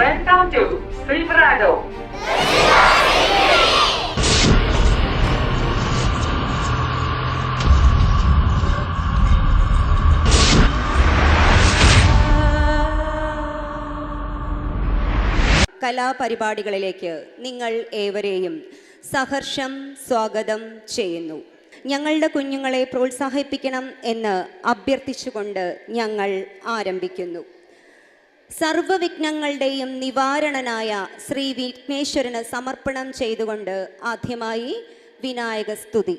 Welcome to Silverado. കലാപരിപാടികളിലേക്ക് നിങ്ങൾ ഏവരെയും സഹർഷം സ്വാഗതം ചെയ്യുന്നു. ഞങ്ങളുടെ കുഞ്ഞുങ്ങളെ പ്രോത്സാഹിപ്പിക്കണം എന്ന് അഭ്യർത്ഥിച്ചുകൊണ്ട് ഞങ്ങൾ ആരംഭിക്കുന്നു. സർവവിഘ്നങ്ങളുടെയും നിവാരണനായ ശ്രീ വിഘ്നേശ്വരന് സമർപ്പണം ചെയ്തുകൊണ്ട് ആദ്യമായി വിനായക സ്തുതി.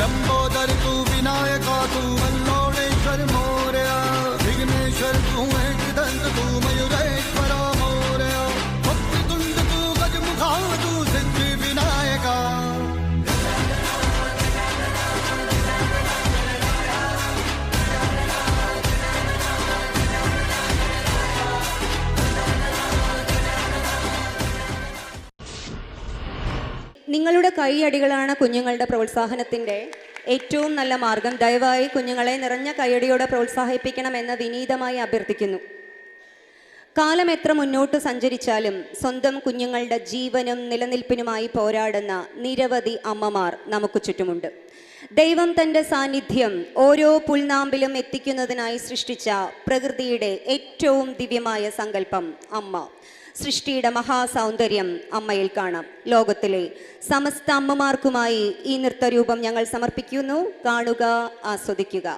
लंबोदर तू विनायका तू मल्लोणेश्वर मोरया विघ्नेश्वर तू एकदंत तू मयूरेश्वरा मोरया भक्तितुंड तू गजमुखा तू सिद्धि विनायका നിങ്ങളുടെ കൈയടികളാണ് കുഞ്ഞുങ്ങളുടെ പ്രോത്സാഹനത്തിൻ്റെ ഏറ്റവും നല്ല മാർഗം. ദയവായി കുഞ്ഞുങ്ങളെ നിറഞ്ഞ കൈയടിയോടെ പ്രോത്സാഹിപ്പിക്കണമെന്ന് വിനീതമായി അഭ്യർത്ഥിക്കുന്നു. കാലം എത്ര മുന്നോട്ട് സഞ്ചരിച്ചാലും സ്വന്തം കുഞ്ഞുങ്ങളുടെ ജീവനും നിലനിൽപ്പിനുമായി പോരാടുന്ന നിരവധി അമ്മമാർ നമുക്ക് ചുറ്റുമുണ്ട്. ദൈവം തൻ്റെ സാന്നിധ്യം ഓരോ പുൽനാമ്പിലും എത്തിക്കുന്നതിനായി സൃഷ്ടിച്ച പ്രകൃതിയുടെ ഏറ്റവും ദിവ്യമായ സങ്കല്പം അമ്മ. സൃഷ്ടിയുടെ മഹാസൗന്ദര്യം അമ്മയിൽ കാണാം. ലോകത്തിലെ സമസ്ത അമ്മമാർക്കുമായി ഈ നൃത്തരൂപം ഞങ്ങൾ സമർപ്പിക്കുന്നു. കാണുക, ആസ്വദിക്കുക.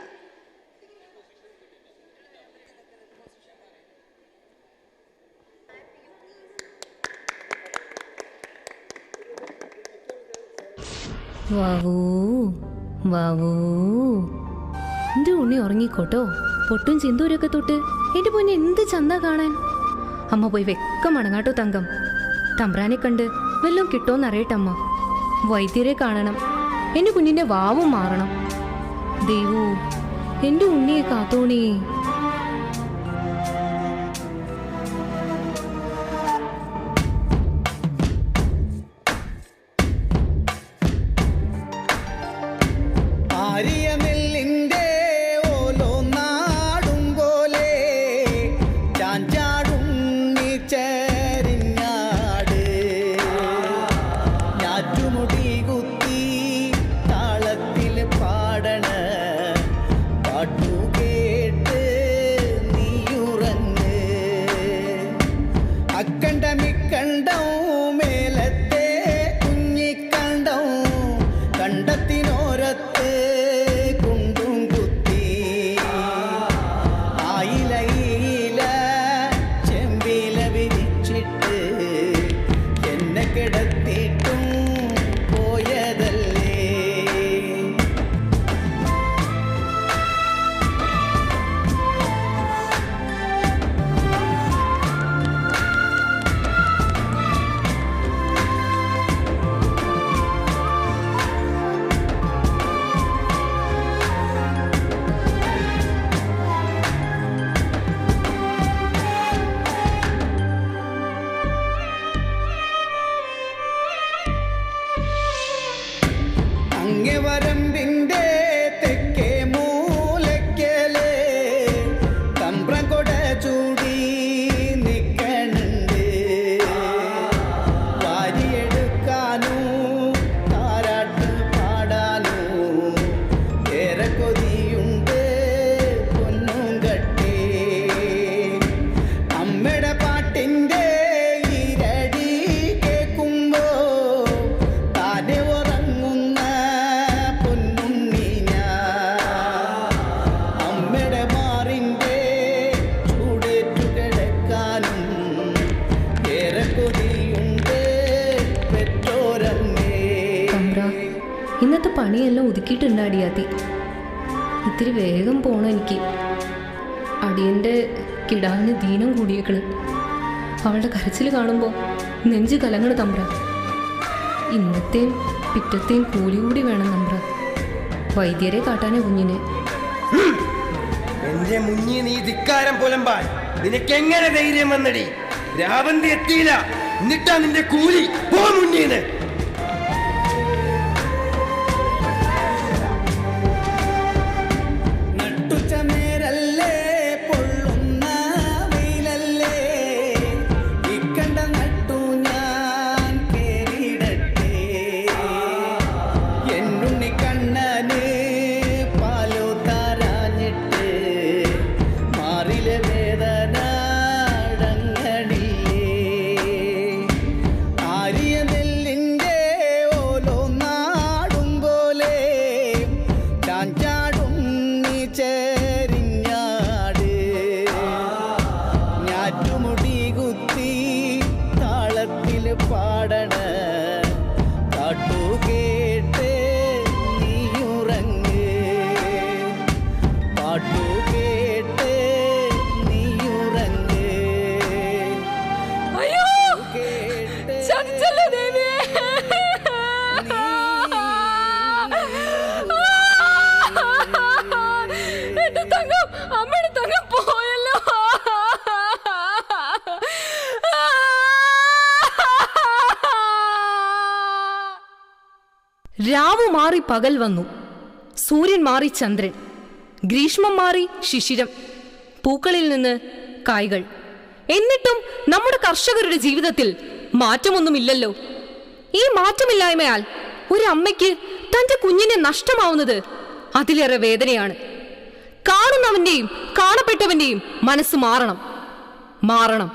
വാവൂ വാവൂ, എൻ്റെ ഉണ്ണി ഉറങ്ങിക്കോട്ടോ. പൊട്ടും ചിന്തൂരൊക്കെ തൊട്ട് എൻ്റെ പൊന്നെ എന്ത് ചന്ത കാണാൻ. അമ്മ പോയി വെക്കം മടങ്ങാട്ടോ തങ്കം. തമ്പ്രാനെ കണ്ട് വല്ലതും കിട്ടുമെന്നറിയട്ടമ്മ. വൈദ്യരെ കാണണം, എൻ്റെ കുഞ്ഞിൻ്റെ വാവും മാറണം. ദൈവോ, എൻ്റെ ഉണ്ണിയെ കാത്തോണേ. ഇന്നത്തെ പണിയെല്ലാം ഒതുക്കിയിട്ടുണ്ട് അടിയാത്തി. ഇത്തിരി വേഗം പോണം എനിക്ക്. അടിയൻ്റെ കിടാവിന് ദീനം കൂടിയേക്കള്. അവളുടെ കരച്ചിൽ കാണുമ്പോൾ നെഞ്ച് കലങ്ങണ് തമ്പ്ര. ഇന്നത്തെയും പിറ്റത്തെയും കൂലി കൂടി വേണം തമ്പ്ര. വൈദ്യരെ കാട്ടാനേ കുഞ്ഞിനെ. എന്റെ മുന്നിൽ നീ ധിക്കാരം പുലമ്പാൻ നിനക്കെങ്ങനെ ധൈര്യം വന്നടി? രാവന്തി എത്തിയില്ല, എന്നിട്ടാ നിന്റെ കൂലി. പോ മുന്നീന്ന്. രാവു മാറി പകൽ വന്നു, സൂര്യൻ മാറി ചന്ദ്രൻ, ഗ്രീഷ്മം മാറി ശിശിരം, പൂക്കളിൽ നിന്ന് കായ്കൾ. എന്നിട്ടും നമ്മുടെ കർഷകരുടെ ജീവിതത്തിൽ മാറ്റമൊന്നുമില്ലല്ലോ. ഈ മാറ്റമില്ലായ്മയാൽ ഒരു അമ്മയ്ക്ക് തന്റെ കുഞ്ഞിനെ നഷ്ടമാവുന്നത് അതിലേറെ വേദനയാണ്. കാണുന്നവന്റെയും കാണപ്പെട്ടവന്റെയും മനസ്സ് മാറണം, മാറണം.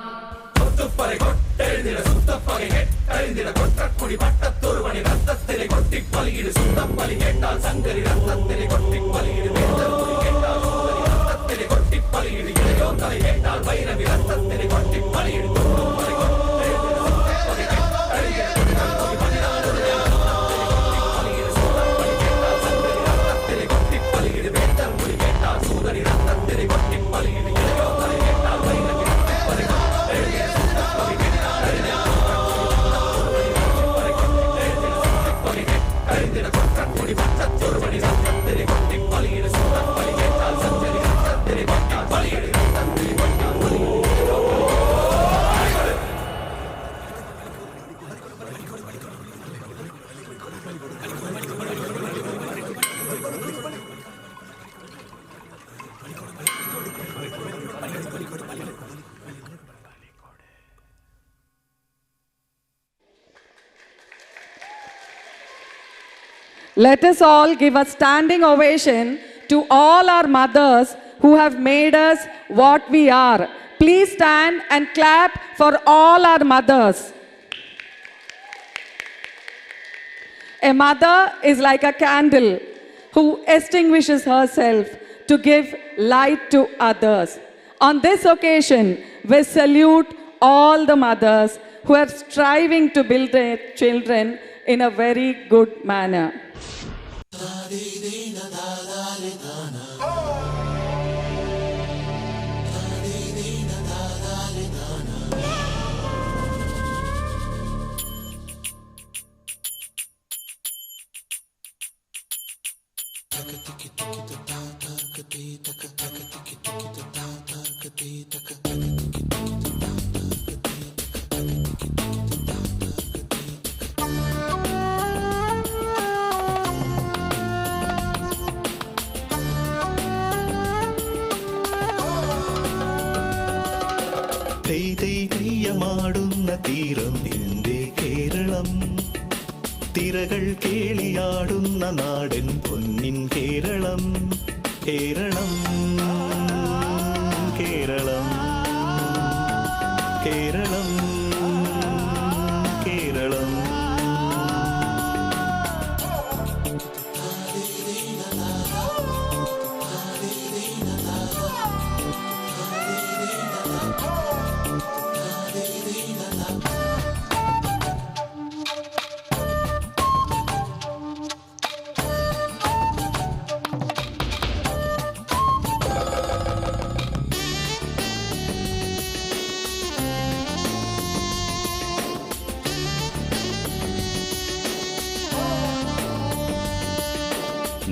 Let us all give a standing ovation to all our mothers who have made us what we are. Please stand and clap for all our mothers. A mother is like a candle who extinguishes herself to give light to others. On this occasion, we salute all the mothers who are striving to build their children in a very good manner. തെയ്യമാടുന്ന തീരം എൻ്റെ കേരളം, തിരകൾ കേളിയാടുന്ന നാടൻ പൊന്നിൻ കേരളം, കേരളം കേരളം കേരളം കേരളം.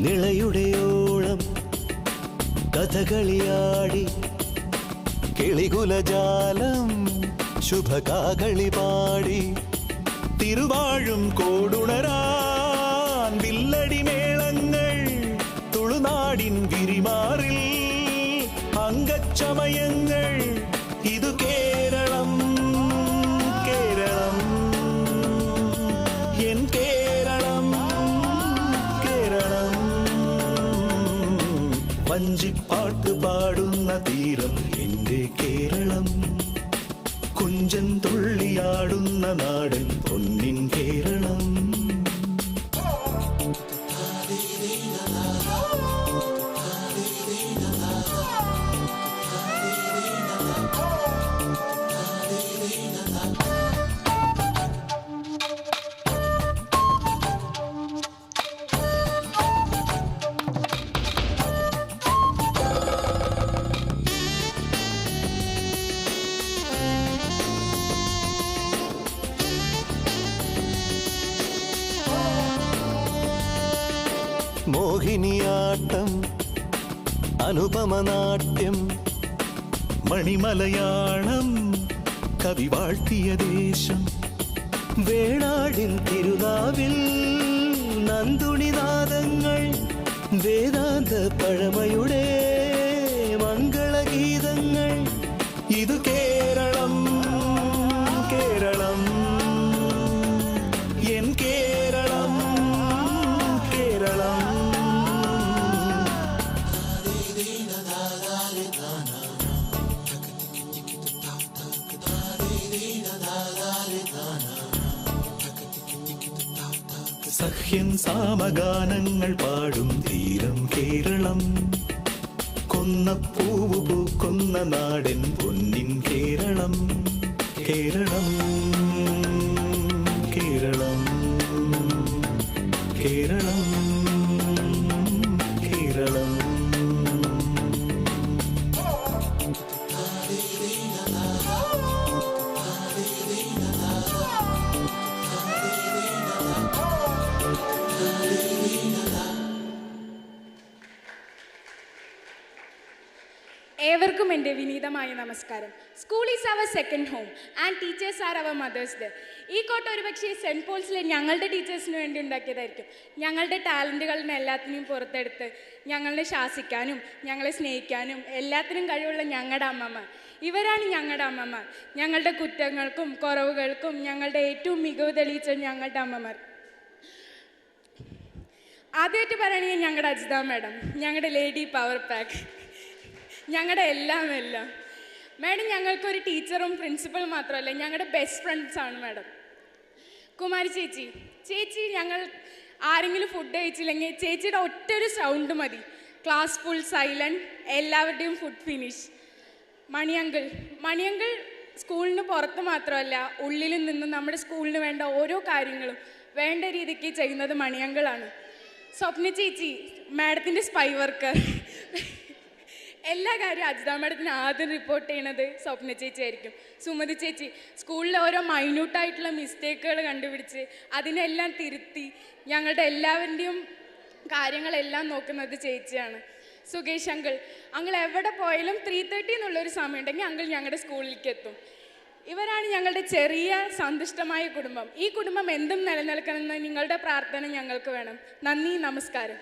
നിളയുടെയോളം കഥകളിയാടി കിളികുലജാലം ശുഭകാകളി പാടി തിരുവാഴും കോടുണരാൻ വില്ലടി മേളങ്ങൾ തുളുനാടിൻ വിരിമാറിൽ അംഗച്ചമയങ്ങൾ. ഇതു Keralam Keralam N Keralam Keralam. വഞ്ചിപ്പാട്ട് പാടുന്ന തീരം എന്റെ കേരളം. കുഞ്ചൻ തുള്ളിയാടുന്ന നാടൻ പൊന്നിൻ കേരളം. മോഹിനിയാട്ടം അനുപമനാട്യം മണിമലയാളം കവി വാഴ്ത്തിയ ദേശം. വേണാടിൻ തിരുനാവിൽ നന്ദുണിനാദങ്ങൾ വേദാന്ത പഴമയുടെ മംഗളഗീതങ്ങൾ. ഇതു കേരളം കേരളം എൻ കേരളം കേരളം. സഖ്യൻ സാമഗാനങ്ങൾ പാടും തീരം കേരളം. കൊന്നപ്പൂവ് പൂക്കുന്ന നാടൻ പൊന്നിൻ കേരളം. കേരളം കേരളം കേരളം കേരളം. ഏവർക്കും എൻ്റെ വിനീതമായ നമസ്കാരം. School is our second home and teachers are our mothers day. ഈ കോട്ട് ഒരുപക്ഷെ സെൻറ്റ് പോൾസിലെ ഞങ്ങളുടെ ടീച്ചേഴ്സിന് വേണ്ടി ഉണ്ടാക്കിയതായിരിക്കും. ഞങ്ങളുടെ ടാലൻറ്റുകളിനെ എല്ലാത്തിനെയും പുറത്തെടുത്ത് ഞങ്ങളെ ശാസിക്കാനും ഞങ്ങളെ സ്നേഹിക്കാനും എല്ലാത്തിനും കഴിവുള്ള ഞങ്ങളുടെ അമ്മമാർ. ഇവരാണ് ഞങ്ങളുടെ അമ്മമാർ. ഞങ്ങളുടെ കുറ്റങ്ങൾക്കും കുറവുകൾക്കും ഞങ്ങളുടെ ഏറ്റവും മികവ് തെളിയിച്ച ഞങ്ങളുടെ അമ്മമാർ. ആദ്യമായിട്ട് പറയുകയാണെങ്കിൽ ഞങ്ങളുടെ അജിത മാഡം, ഞങ്ങളുടെ ലേഡി പവർ പാക്ക്, ഞങ്ങളുടെ എല്ലാം. മാഡം ഞങ്ങൾക്കൊരു ടീച്ചറും പ്രിൻസിപ്പളും മാത്രമല്ല, ഞങ്ങളുടെ ബെസ്റ്റ് ഫ്രണ്ട്സാണ് മാഡം. കുമാരി ചേച്ചി ഞങ്ങൾ ആരെങ്കിലും ഫുഡ് കഴിച്ചില്ലെങ്കിൽ ചേച്ചിയുടെ ഒറ്റൊരു സൗണ്ട് മതി, ക്ലാസ് ഫുൾ സൈലൻറ്റ്, എല്ലാവരുടെയും ഫുഡ് ഫിനിഷ്. മണിയങ്കിൾ സ്കൂളിന് പുറത്ത് മാത്രമല്ല ഉള്ളിൽ നിന്നും നമ്മുടെ സ്കൂളിന് വേണ്ട ഓരോ കാര്യങ്ങളും വേണ്ട രീതിക്ക് ചെയ്യുന്നത് മണിയങ്കിളാണ്. സ്വപ്ന ചേച്ചി മാഡത്തിൻ്റെ സ്പൈ വർക്കർ. എല്ലാ കാര്യവും അജിത മാഡത്തിന് ആദ്യം റിപ്പോർട്ട് ചെയ്യണത് സ്വപ്ന ചേച്ചി ആയിരിക്കും. സുമതി ചേച്ചി സ്കൂളിലെ ഓരോ മൈന്യൂട്ടായിട്ടുള്ള മിസ്റ്റേക്കുകൾ കണ്ടുപിടിച്ച് അതിനെല്ലാം തിരുത്തി ഞങ്ങളുടെ എല്ലാവരുടെയും കാര്യങ്ങളെല്ലാം നോക്കുന്നത് ചേച്ചിയാണ്. സുകേഷ് അങ്കിൾ എവിടെ പോയാലും 3:30 എന്നുള്ളൊരു സമയം ഉണ്ടെങ്കിൽ അങ്കിൾ ഞങ്ങളുടെ സ്കൂളിലേക്ക് എത്തും. ഇവരാണ് ഞങ്ങളുടെ ചെറിയ സന്തുഷ്ടമായ കുടുംബം. ഈ കുടുംബം എന്തും നിലനിൽക്കണമെന്ന് നിങ്ങളുടെ പ്രാർത്ഥന ഞങ്ങൾക്ക് വേണം. നന്ദി, നമസ്കാരം.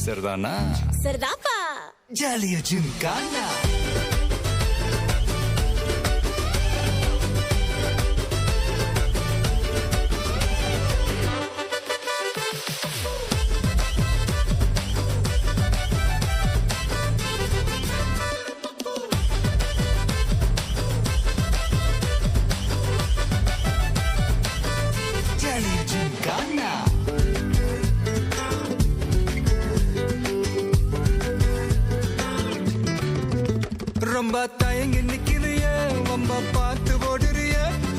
सरदाना सरदापा जालिया जिमकाना जालिया जिमकाना ரொம்ப தயங்கி நிக்கிறிய ரொம்ப பார்த்து ஓடுறிய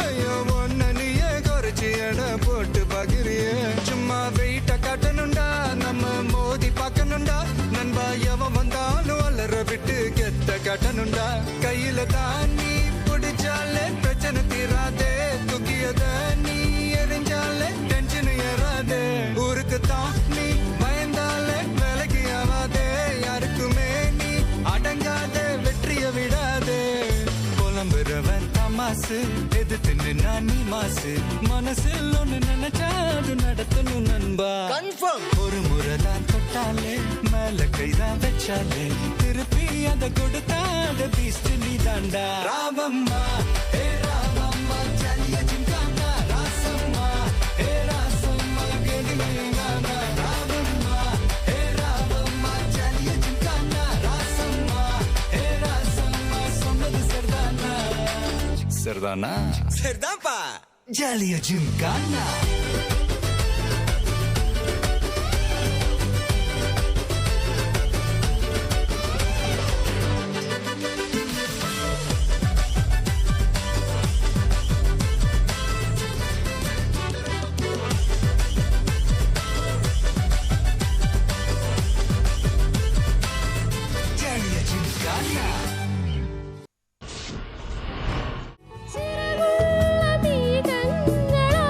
ஐயோ ஒன்ன நீயே குறைச்சி எடை போட்டு பாக்குறிய சும்மா வெயிட்ட காட்டணும்டா நம்ம மோதி பார்க்கணும்டா நண்பா எவன் வந்தாலும் அலற விட்டு கெத்த காட்டணும்டா கையில தான் நீ பிடிச்சாலே பிரச்சனை தீராதே தூக்கியத நீ எரிஞ்சாலே டென்ஷன் ஏறாதே ஊருக்கு தான் நீ பயந்தாலே வேலைக்கு ஆவாதே யாருக்குமே நீ அடங்காத வெற்றிய விடாதே புலம்புறவன் தமாசு எதிர்த்து நின்னா நீ மாசு மனசில் ஒண்ணு நினைச்சாது நடத்தணும் நண்பா கன்ஃபார்ம் ஒரு முறைதான் தொட்டாலே மேல கைதான் வச்சாலே திருப்பி அதை கொடுத்தாத பீஸ்ட் நீ தாண்டா ராமம்மா ஏ ராமம்மா ஜாலியா ஜிம்கானா ராசம்மா ஏ ராசம்மா கெடிமையானா ராமம்மா ஏ ராமம்மா ஜாலியா ஜிம்கானா ராசம்மா ஏ ராசம்மா சொன்னது சரிதானா सरदाना சரிதான்ப்பா जालिया जिमकाना जालिया जिमकाना ചിറകുള്ള മേഘങ്ങളാ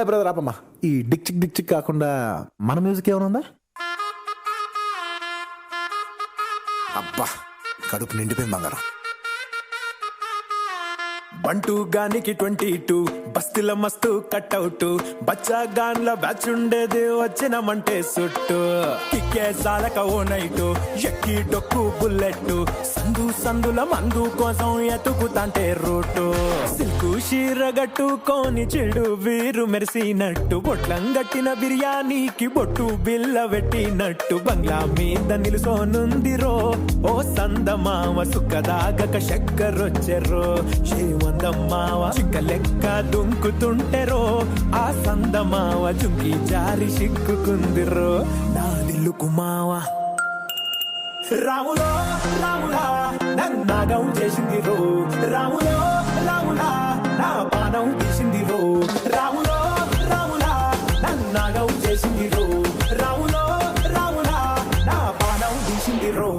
బ్రదర్ ఆపమ్మా. ఈ డిక్ చిక్ కాకుండా మన మ్యూజిక్ ఏమైనా ఉందా? అబ్బా కడుపు నిండిపోయింది బంగారం. బంటూ గానికి 22 బస్తిల మస్తు కట్అవుట్, బచ్చా గాన్ల బ్యాచ్ ఉండేది వచ్చినమంటే సుట్టు. కిక్కే సాలక ఓ నైటు ఎక్కి డొక్కు బుల్లెట్, సందుల మందు కోసం ఎతుకుతాంటే రూటు. సిల్కు షీరగట్టుకోని చెడు వీరు మెరిసినట్టు, బొట్లం గట్టిన బిర్యానీకి బొట్టు బిల్ల పెట్టినట్టు, బంగ్లా మీద నిలుసోనుందిరో ఓ సందమామ. సుక్కదాగక చక్కరొచ్చెర్రో వందమ్మావ, చిక్క లెక్క దుంకుతుంటెరో ఆ సందమావ. జుంకి జారి సిక్కుకుందిరో నా దిల్లుకు మావ. రాములో రాములా నన్నాగం చేసింది రో, రాములో రాములా నా పానం తీసింది రో, రాములో రాములా నన్నాగం చేసింది రో, రాములో రాములా నా పానం తీసింది రో.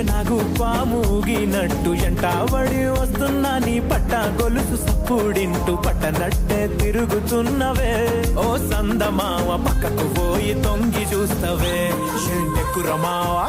నాకు పాముగినట్టు ఎంటావడి వస్తున్నా నీ పట్ట గొలుసు సప్పుడింటూ పట్టనట్టే తిరుగుతున్నవే ఓ సందమావ. పక్కకు పోయి తొంగి చూస్తవే ఎండెక్కురమావా.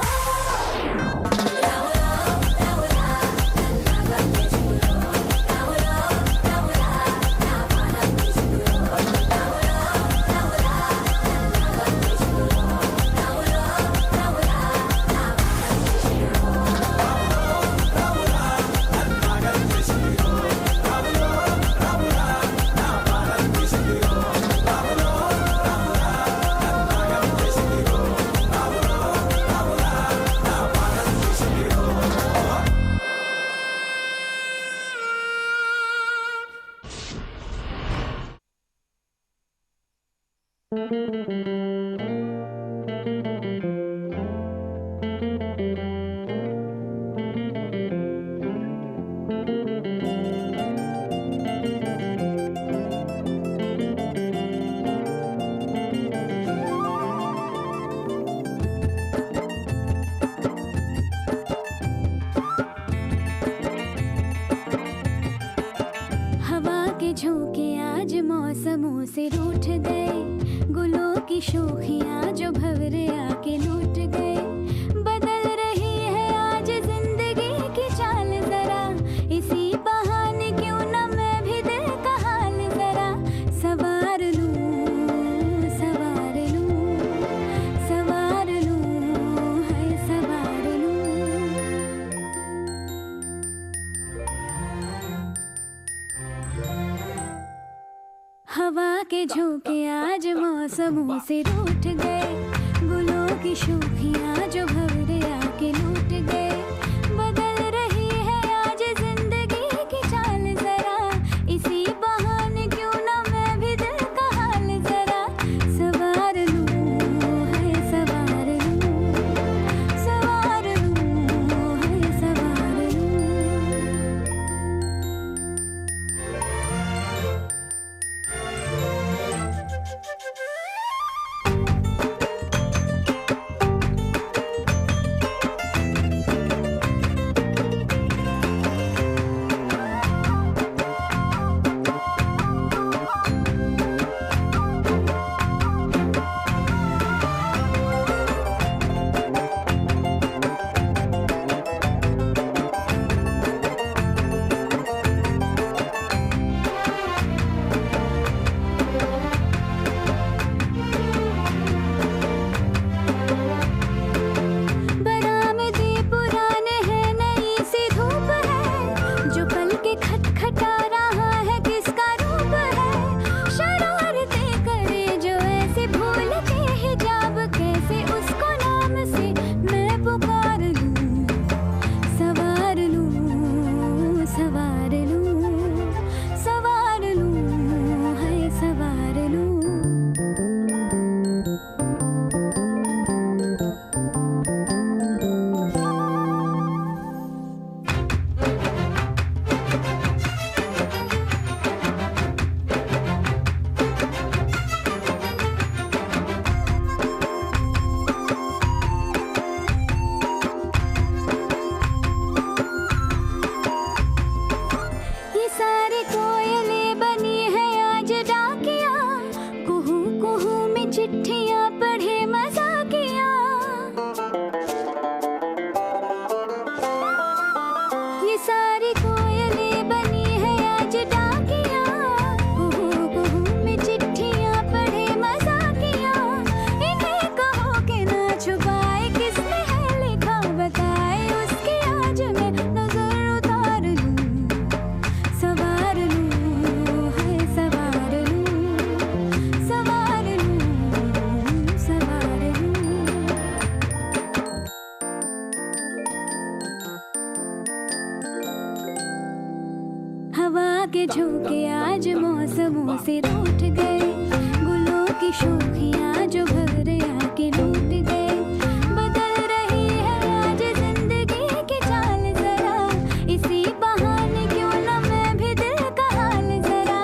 झोंके आज मौसमों से रूठ गए, गुलों की शोखियाँ जो भंवरे आके लूट गए। बदल रही है आज जिंदगी की चाल जरा, इसी बहाने क्यों न मैं भी दिल का हाल जरा सवार लूं, सवार लूं, सवार लूं, है सवार लूं। हवा के झोंके आज मौसमों से रूठ गए, गुलों की शोखियाँ जो भंवरे आके लूट गए। बदल रही है आज जिंदगी चिट्ठियां पढ़े मजा किया, ये सारी कोयलें बनी है आज डाकिया। कुहू कुहू में चिट्ठियां पढ़े मजा किया, इन्हें कहो कि ना छुपाए किसने है लिखा बताए, उसकी आज मैं नजर उतार लूं, सवार लूं, है सवार लूं, सवार लूं, सवार लूं। हवा के झोंके आज मौसमों से रूठ गए, गुलों की शोखियां जो भवरे आके लूट गए। बदल रही है आज जिंदगी की चाल जरा, इसी बहाने क्यों ना मैं भी दिल का हाल जरा।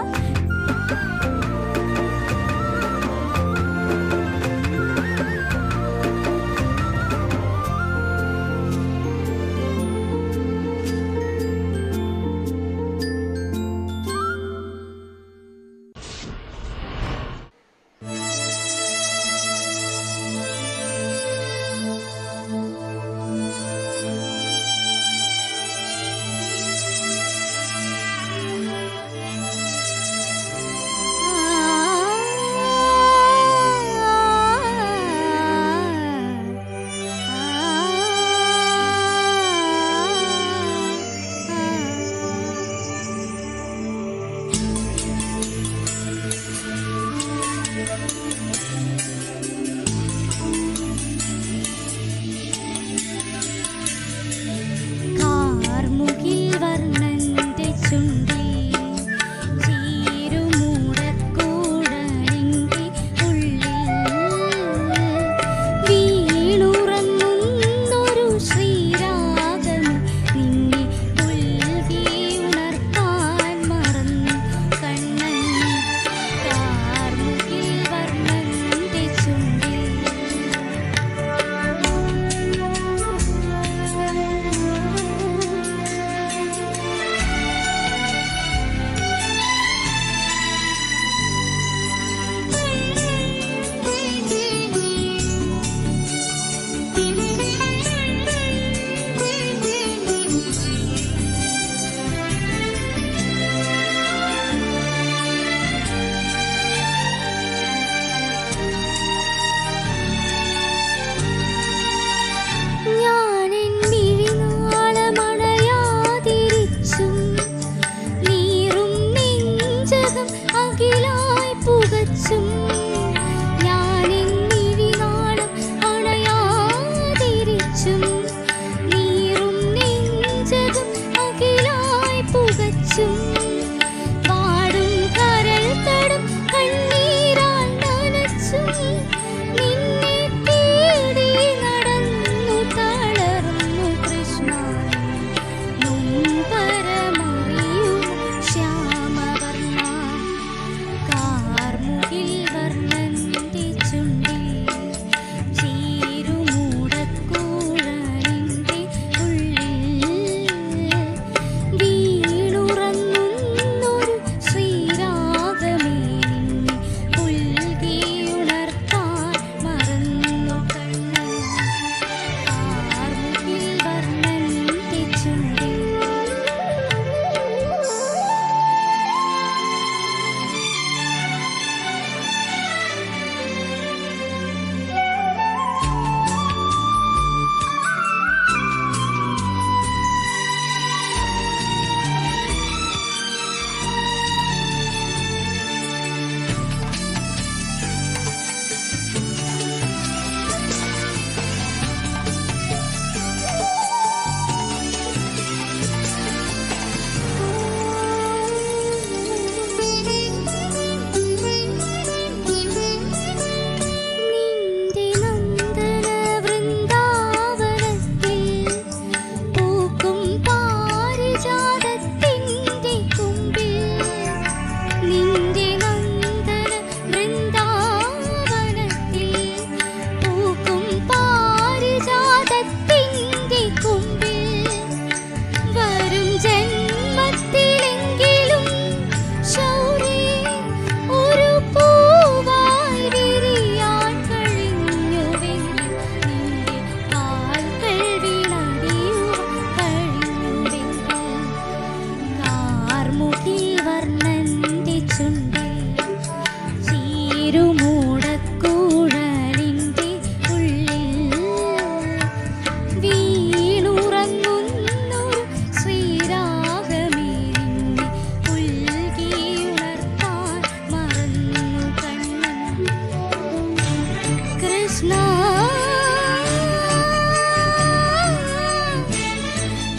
Krishna,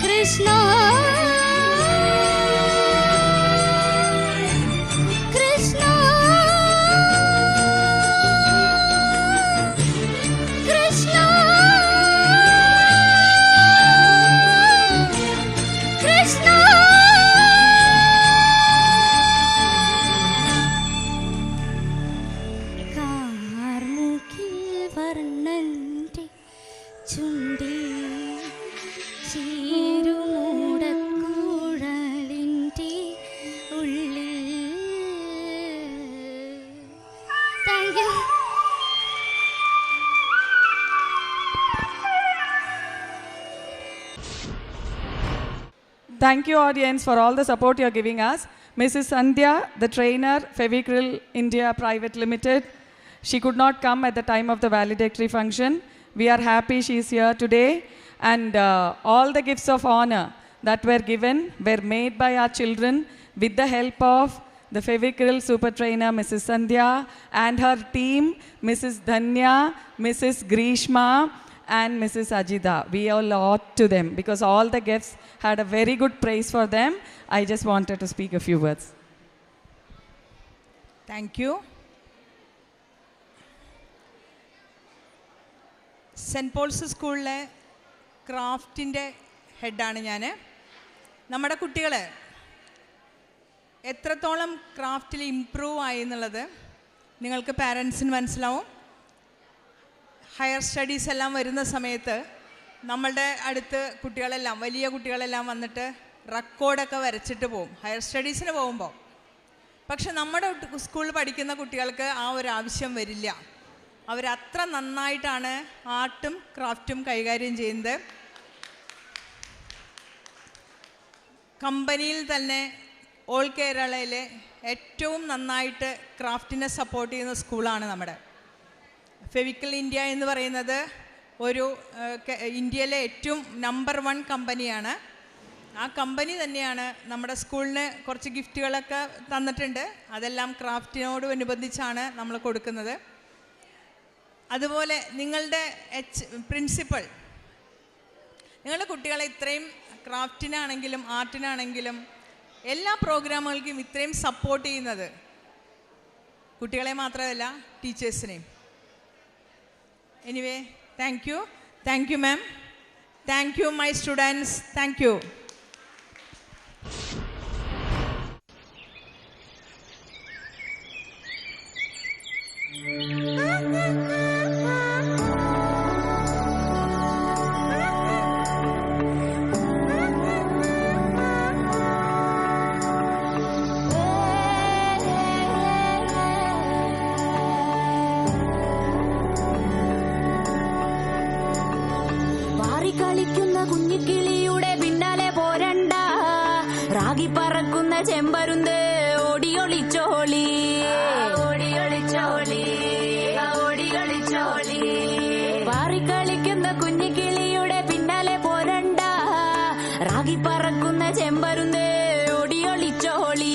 Krishna, Krishna, Krishna, Krishna. കാർമുകിൽ വർണ്ണന്റെ ചുണ്ടിൽ ചീരുമൂടക്കുഴലിന്റെ ഉള്ളിൽ. Thank you. Thank you, audience, for all the support you're giving us. Mrs. Sandhya, the trainer, Fevicril India Private Limited. She could not come at the time of the valedictory function. We are happy she's here today. And all the gifts of honor that were given were made by our children with the help of the Fevicril super trainer, Mrs. Sandhya, and her team, Mrs. Dhanya, Mrs. Grishma, and Mrs. Ajida. We all ought to them because all the gifts had a very good praise for them. I just wanted to speak a few words. Thank you. Saint Paul's സ്കൂളിലെ ക്രാഫ്റ്റിൻ്റെ ഹെഡാണ് ഞാൻ. നമ്മുടെ കുട്ടികൾ എത്രത്തോളം ക്രാഫ്റ്റിൽ improve ആയി എന്നുള്ളത് നിങ്ങൾക്ക് പാരൻസിന് മനസ്സിലാവും. ഹയർ സ്റ്റഡീസ് എല്ലാം വരുന്ന സമയത്ത് നമ്മളുടെ അടുത്ത് കുട്ടികളെല്ലാം വലിയ കുട്ടികളെല്ലാം വന്നിട്ട് റെക്കോർഡൊക്കെ വരച്ചിട്ട് പോകും ഹയർ സ്റ്റഡീസിന് പോകുമ്പോൾ. പക്ഷെ നമ്മുടെ സ്കൂളിൽ പഠിക്കുന്ന കുട്ടികൾക്ക് ആ ഒരു ആവശ്യം വരില്ല. അവരത്ര നന്നായിട്ടാണ് ആർട്ടും ക്രാഫ്റ്റും കൈകാര്യം ചെയ്യുന്നത്. കമ്പനിയിൽ തന്നെ ഓൾ കേരളയിലെ ഏറ്റവും നന്നായിട്ട് ക്രാഫ്റ്റിനെ സപ്പോർട്ട് ചെയ്യുന്ന സ്കൂളാണ് നമ്മുടെ ഫെവിക്രിൽ ഇന്ത്യ എന്ന് പറയുന്നത്. ഒരു ഇന്ത്യയിലെ ഏറ്റവും നമ്പർ 1 കമ്പനിയാണ്. ആ കമ്പനി തന്നെയാണ് നമ്മുടെ സ്കൂളിന് കുറച്ച് ഗിഫ്റ്റുകളൊക്കെ തന്നിട്ടുണ്ട്. അതെല്ലാം ക്രാഫ്റ്റിനോടനുബന്ധിച്ചാണ് നമ്മൾ കൊടുക്കുന്നത്. അതുപോലെ നിങ്ങളുടെ പ്രിൻസിപ്പൽ നിങ്ങളുടെ കുട്ടികളെ ഇത്രയും ക്രാഫ്റ്റിനാണെങ്കിലും ആർട്ടിനാണെങ്കിലും എല്ലാ പ്രോഗ്രാമുകൾക്കും ഇത്രയും സപ്പോർട്ട് ചെയ്യുന്നത് കുട്ടികളെ മാത്രമല്ല ടീച്ചേഴ്സിനെയും. Anyway, thank you. Thank you ma'am. Thank you my students. Thank you. കളിക്കുന്ന കുഞ്ഞിക്കിളിയുടെ പിന്നാലെ പോരണ്ട, റാഗി പറക്കുന്ന ചെമ്പരുന്ത് ഓടിയൊളിച്ചോളി, ഓടിയൊളിച്ചോളി, ഓടിയൊളിച്ചോളി. പാറിക്കളിക്കുന്ന കുഞ്ഞിക്കിളിയുടെ പിന്നാലെ പോരണ്ട, റാഗി പറക്കുന്ന ചെമ്പരുന്ത് ഓടിയൊളിച്ചോളി.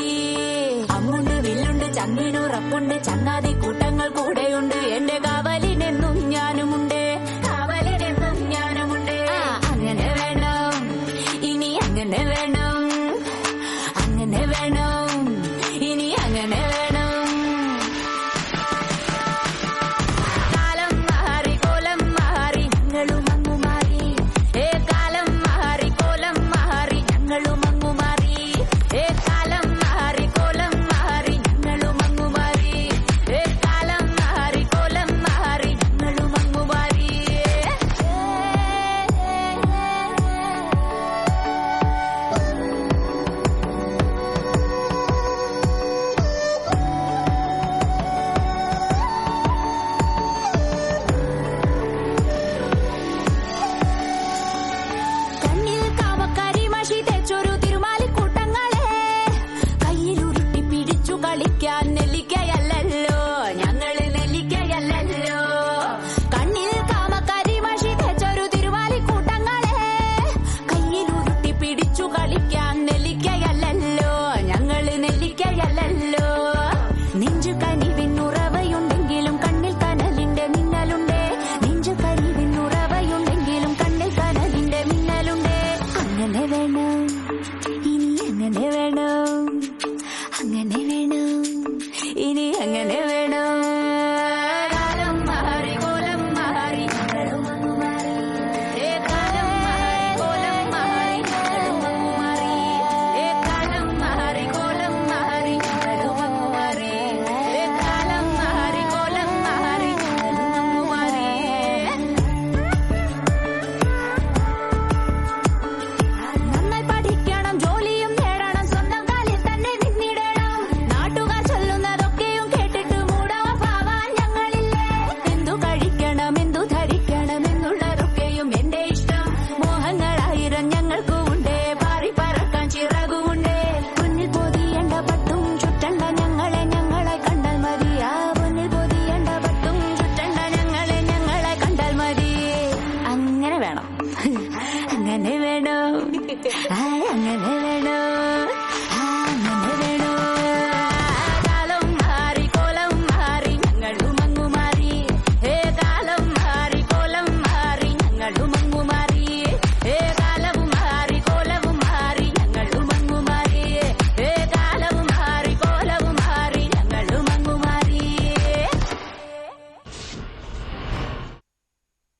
അമ്മുണ്ട് വില്ലുണ്ട് ചങ്ങിനുറപ്പുണ്ട് ചങ്ങാതി കൂട്ടങ്ങൾ കൂടെയുണ്ട്, എന്റെ കാവലിനെന്നും ഞാനുമുണ്ട്, കാവലിനെന്നും ഞാനുമുണ്ട്. അങ്ങനെ വേണം, ഇനി അങ്ങനെ വേണം, അങ്ങനെ വേണം, ഇനി അങ്ങനെ വേണം. കാലം മാറി കോലം മാറി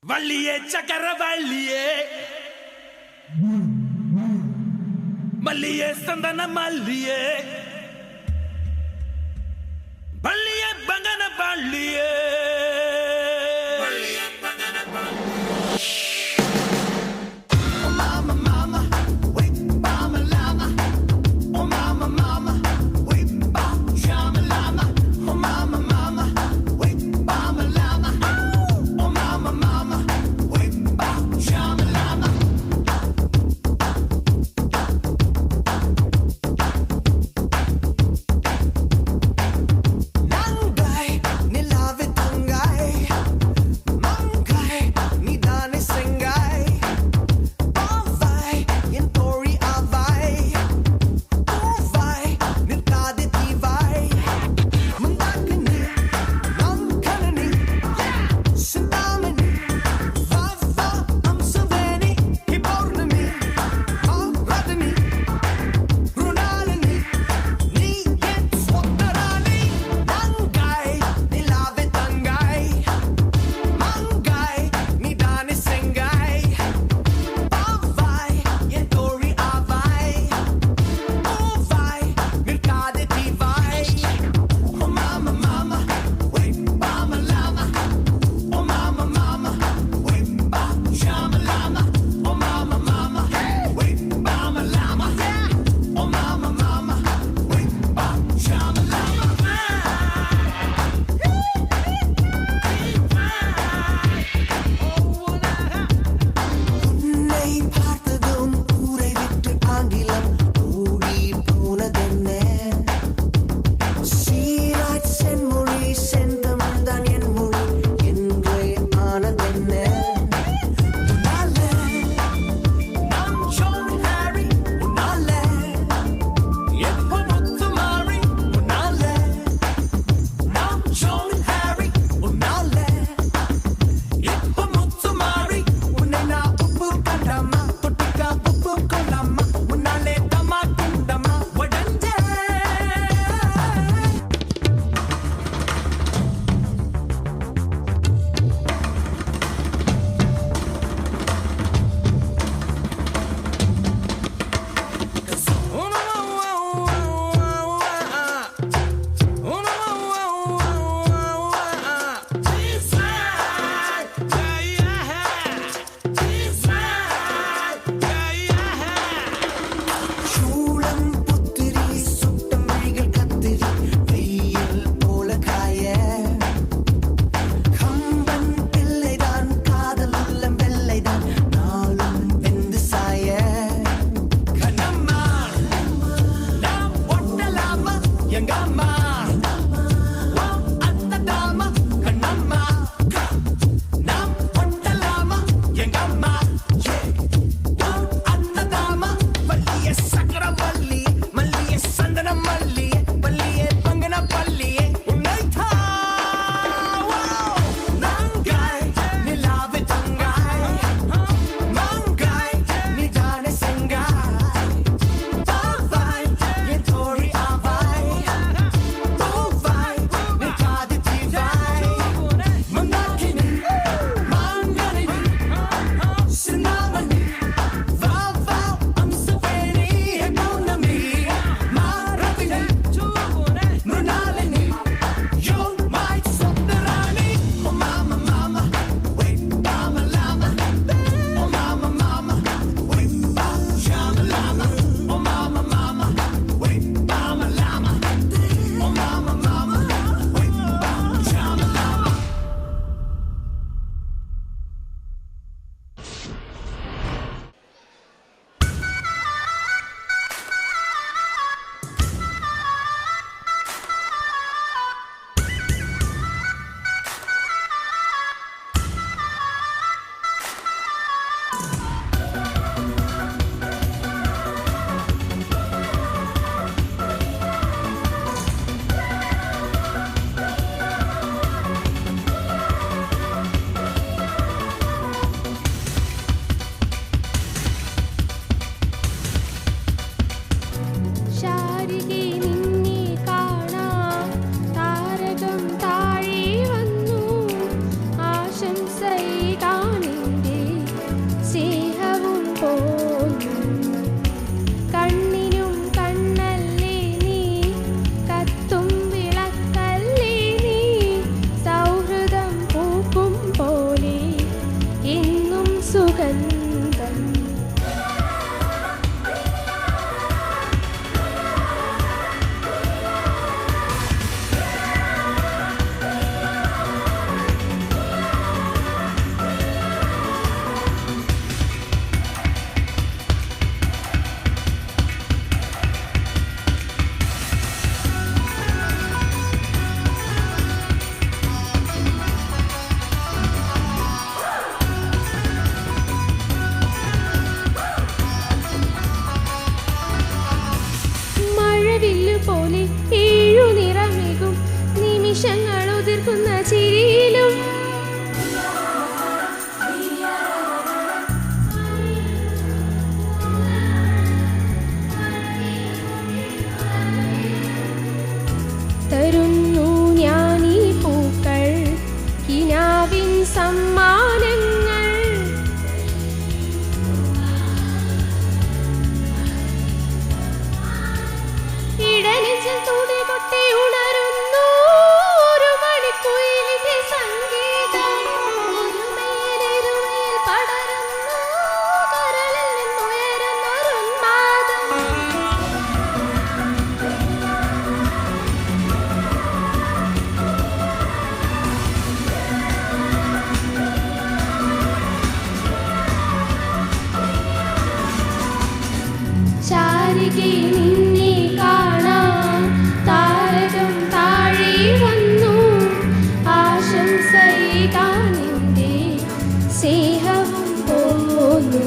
വള്ളിയെ ചക്കരവള്ളിയെ മല്ലിയെ സന്തന മല്ലിയെ വള്ളിയെ ബംഗന വള്ളിയെ Nangai, nilave tungai. സമ്മാനങ്ങൾ. ഇടനെഞ്ചിൽ തുടി കൊട്ടി ഉണരുന്നു ഒരു മണിക്കുയിലിന്റെ സംഗീതം. ഒരുമേലിരുമേൽ പടരുന്നു കരളിൽ നിന്നുയരുന്നൊരുന്മാദം. ശാരികെ നിന്നെ കാണാൻ താരകം താഴെ വന്നു. ആശംസയേകാൻ നിന്റെ സ്നേഹവും പോന്നു.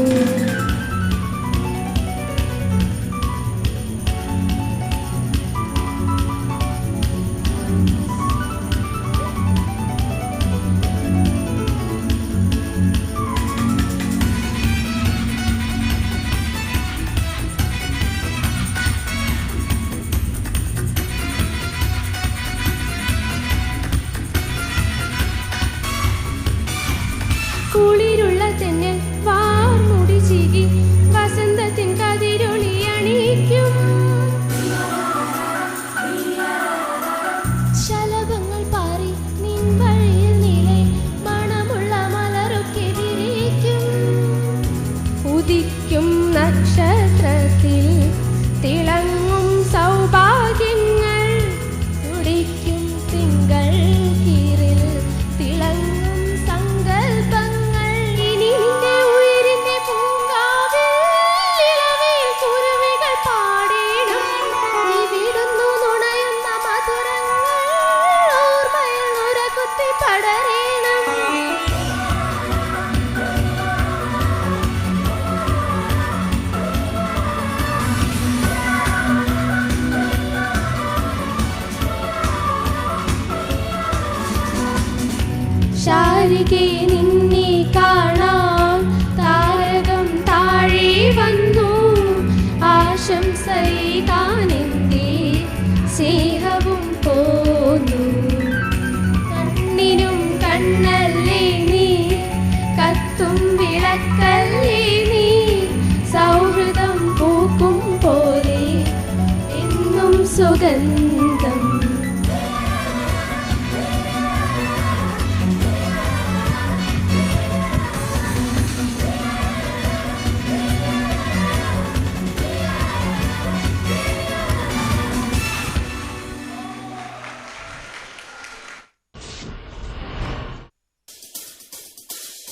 കുളിരുള്ള തെന്നൽ വാർമുടി ചീകി വസന്തത്തിൻ കതിരൊളി അണിയിക്കും. ശലഭങ്ങൾ പാറി നിൻ വഴിയിൽ നീളെ മണമുള്ള മലരൊക്കെ വിരിയിക്കും. ഉദിക്കും നക്ഷത്രത്തിൽ തിളങ്ങും സൗഭാഗ്യങ്ങൾ. തുടിക്കും തിങ്കൾ കീറിൽ തിളങ്ങും സങ്കൽപ്പങ്ങൾ. ഇനി നിന്റെ ഉയിരിന്റെ പൂങ്കാവിൽ ഇളവിൽ കുരുവികൾ പാടേണം. ഇവിടുന്നു നുണയുന്ന മധുരങ്ങൾ ഓർമ്മയിൽ നുരകുത്തി പടരേണം. ശാരികെ നിന്നെ കാണാൻ താരകം താഴെ വന്നു. ആശംസയേകാൻ എന്റെ സ്നേഹവും പോന്നു. കണ്ണിനും കണ്ണല്ലേ നീ, കത്തും വിളക്കല്ലേ നീ. സൗഹൃദം പൂക്കും പോലെ എന്നും സുഗന്ധം.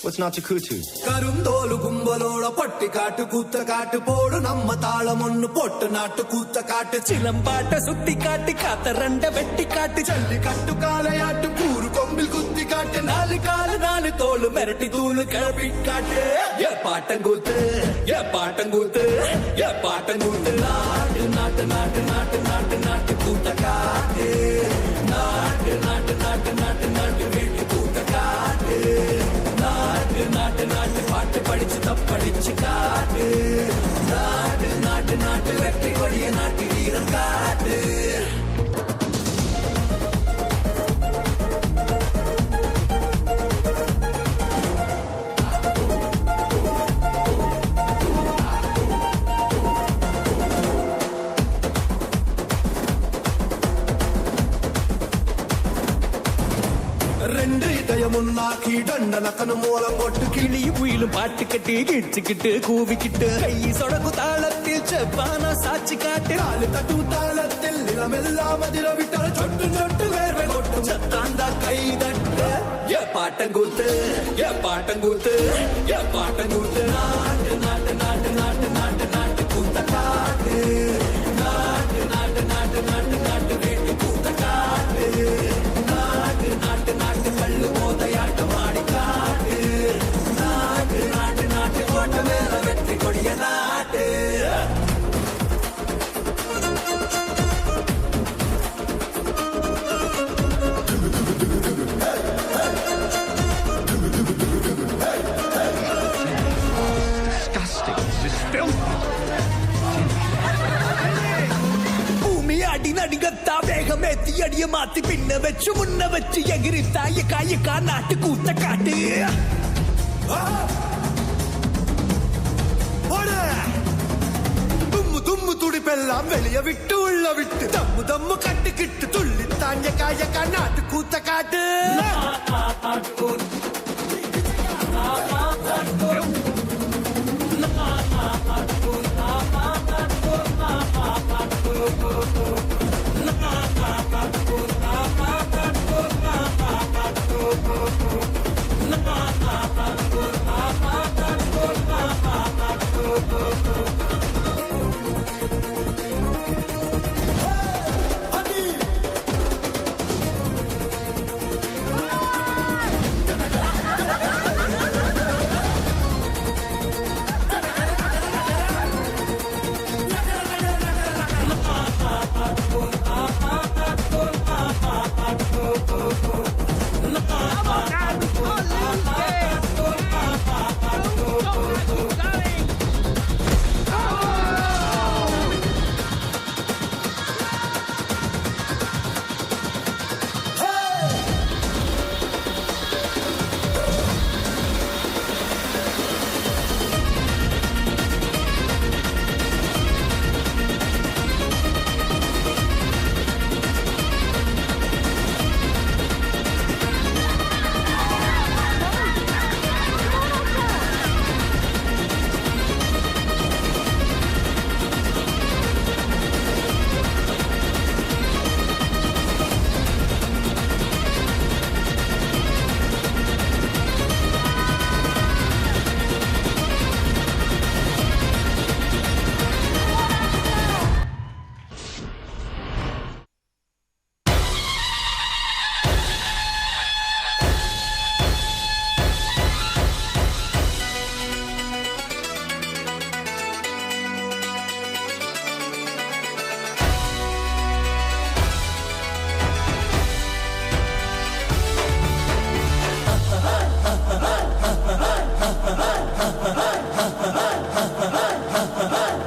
What's not to kutu? കരുന്തോലു കുമ്പലോള പട്ടിക്കാട്ട് കൂത്തക്കാട്ട് പോടു നമ്മ താളമൊന്ന് പൊട്ട് നാട്ട് കൂത്തക്കാട്ട് ചിലമ്പാട്ട സുത്തിക്കാട്ട് കാത്തറണ്ട വെട്ടിക്കാട്ട് ചല്ലിക്കട്ടു കാലയാട്ട് കൂറു കൊമ്പിൽ കുത്തിക്കാട്ട് നാല് കാല് നാല് തോള് മിരട്ടി തൂള് കിളപ്പിക്കാട്ട് പാട്ടം കൂത്ത് പാട്ടം കൂത്ത് പാട്ടം കൂത്ത്. നാട്ട് നാട്ട് നാട്ട് നാട്ട് നാട്ട് നാട്ട് കൂത്തക്കാട്ട്. നാട്ട് നാട്ട് നാട്ട് നാട്ട് നാട്ട് വീട്ടു കൂത്തക്കാട്ട്. നാട്ട് നാട്ട് നാട്ട് പാട്ട് പഠിച്ച് തപ്പടിച്ച് കാട്ട്. നാട്ട് നാട്ട് നാട്ട് വെട്ടി കൊടിയ നാട്ടി വീരം കാട്ട്. രണ്ട് ഇതയമൊന്നാക്കി ദണ്ഡനക്കന് മൂളം കൊട്ട് കിളി ഉയിലും പാട്ടുകെട്ടി കിടിച്ചിക്കിട്ട് കൂവിക്കിട്ട് കൈ സൊടക്കു താളത്തിൽ ചെപ്പാന സാച്ചിക്കാട്ട്. നാല് തട്ടു താളത്തിൽ നിലമെല്ലാം അതിര വിട്ടാൽ ചൊട്ടു ചൊട്ടു വേർവ കൊട്ടും ചത്താണ്ട കൈ തട്ട്. പാട്ടം കൂത്ത് പാട്ടം കൂത്ത് പാട്ടം കൂത്ത്. നാട്ട് നാട്ട് നാട്ട് നാട്ട് നാട്ട് നാട്ട് കൂത്തക്കാട്ട്. നാട്ട് നാട്ട് നാട്ട് നാട്ട് നാട്ട് വീട്ടു കൂത്തക്കാട്ട്. നാട്ട് നാട്ട് നാട്ട് കള്ളു മോതയാട്ടം ആടിക്കാട്ട്. നാട്ട് നാട്ട് നാട്ട് കോട്ട മേല വെട്ടി കൊടിയ നാട്ട്. Disgusting. This is filth. അടിയ മാത്തി പിന്നെ വെച്ചു മുന്ന വെച്ച് എകിരി തായ കായ കാട്ട് കൂത്ത കാട്ട് തുമ്മു തുമ്മു തുടിപ്പെല്ലാം വെളിയ വിട്ടു ഉള്ള വിട്ട് തമ്മു തമ്മു കട്ടിക്കിട്ട് തുള്ളി താഞ്ഞ കായ കാട്ട് കൂത്ത കാട്ട്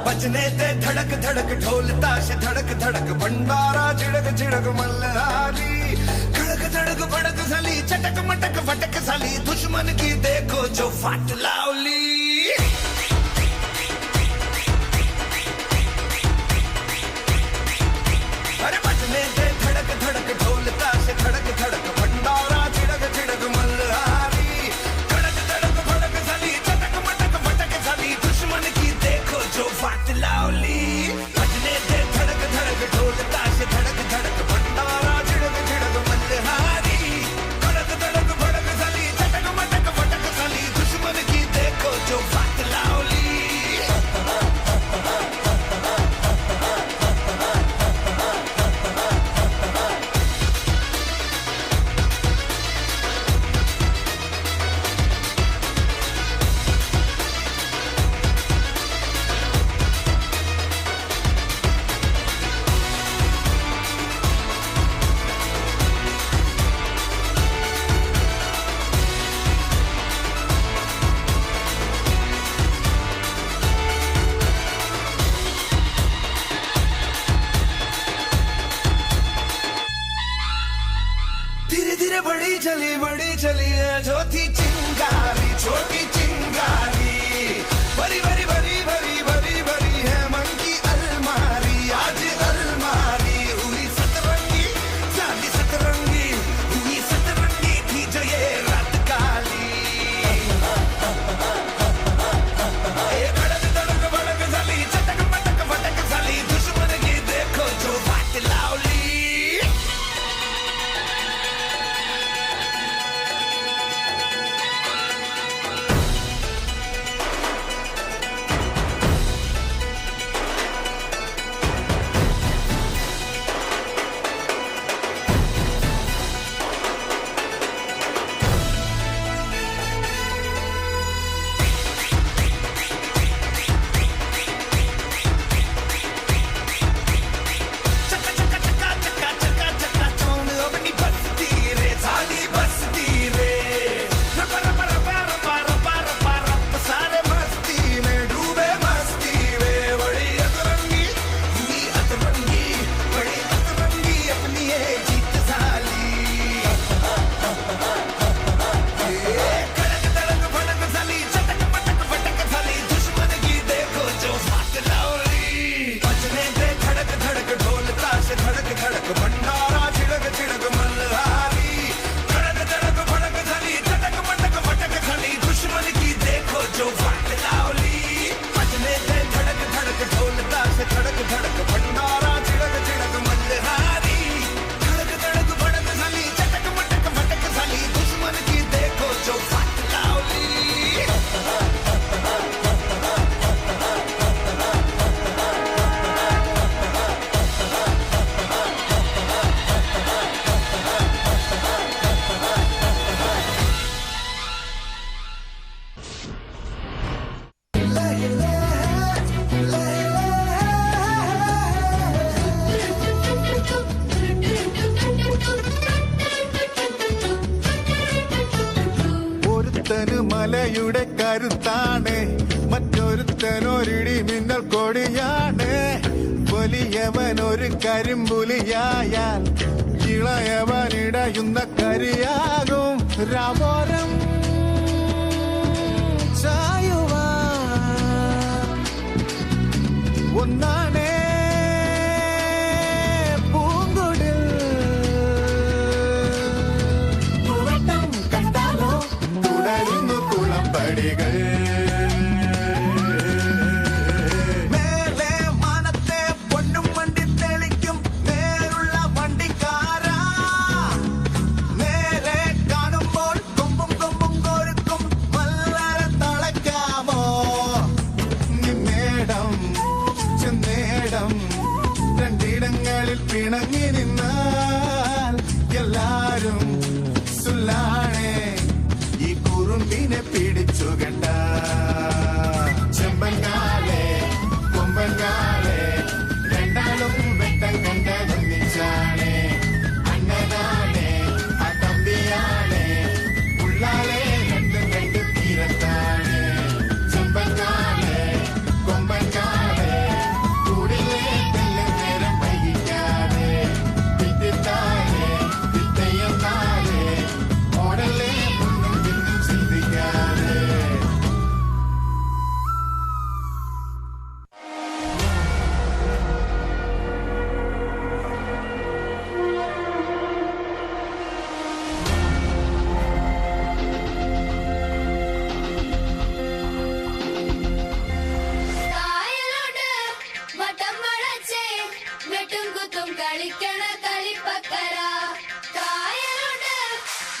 बजने ते धड़क धड़क ढोल ताश धड़क धड़क भंडारा झिड़क झिड़क मल्हारी खड़क धड़क भड़क साली चटक मटक फटक साली दुश्मन की देखो जो फाट लावली अरे बजने ते धड़क धड़क ढोल ताश धड़क धड़क भंडारा झिड़क झिड़क मल्हारी खड़क धड़क भड़क साली चटक मटक फटक साली दुश्मन की देखो जो फाट लावली बजने ते धड़क धड़क ढोल ताश धड़क धड़क भंडारा झिड़क झिड़क मल्हारी खड़क धड़क भड़क साली चटक मटक फटक साली दुश्मन की देखो जो फाट लावली धीरे धीरे बड़ी चली है छोटी चिंगारी छोटी चिंगारी बड़ी बड़ी बड़ी बड़ी बड़ी बड़ी है मन की अलमारी आज अलमारी हुई सतरंगी चांदी सतरंगी हुई सतरंगी थी जो ये रात काली धड़क धड़क भड़क साली चटक मटक फटक साली दुश्मन की देखो जो फाट लावली ഒരുത്തന് മലയുടെ കരുത്താണ്, മറ്റൊരുത്തനൊരിടി മിന്നൽ കൊടിയാണ്. വലിയവൻ ഒരു കരിമ്പുലിയായാൽ ഇളയവൻ ഇടയുന്ന കരിയാകും. രാവോരം ചായുവാൻ ഒന്നാണേ പൂങ്കുടിൽ. പൂവട്ടം കണ്ടാലോ തുടരുന്നു കുളമ്പടികൾ. മേലെ മാനത്തെ പൊന്നും വണ്ടി തെളിക്കും നേരുള്ള വണ്ടിക്കാരാ. നേരെ കാണുമ്പോൾ കൊമ്പും കൊമ്പും കോരുക്കും വല്ലര തളയ്ക്കാമോ. നിന്നേടം ചെന്നേടം രണ്ടിടങ്ങളിൽ പിണങ്ങി നിന്നാൽ എല്ലാരും സുല്ലാണേ. ഈ കുറുമ്പിനെ പിടിച്ചു കണ്ട ചെമ്പൻകാലേ കൊമ്പൻകാലേ രണ്ടാളും വെട്ടം കണ്ടതൊന്നിച്ചാണേ. അണ്ണനാണേ ആ തമ്പിയാണേ ഉള്ളാലേ രണ്ടും രണ്ട് തീരത്താണേ. ചെമ്പൻകാലേ കൊമ്പൻകാലേ കൂടിലേ തെല്ലും നേരം വൈകിക്കാതെ. വിത്തിത്താലേ വിത്തയ്യത്താലേ ഓടലേ മുന്നും പിന്നും ചിന്തിക്കാതെ. കായലോട് വട്ടം വളച്ചേ വെട്ടും കുത്തും കളിക്കണ കളിപ്പക്കര. കായലോട്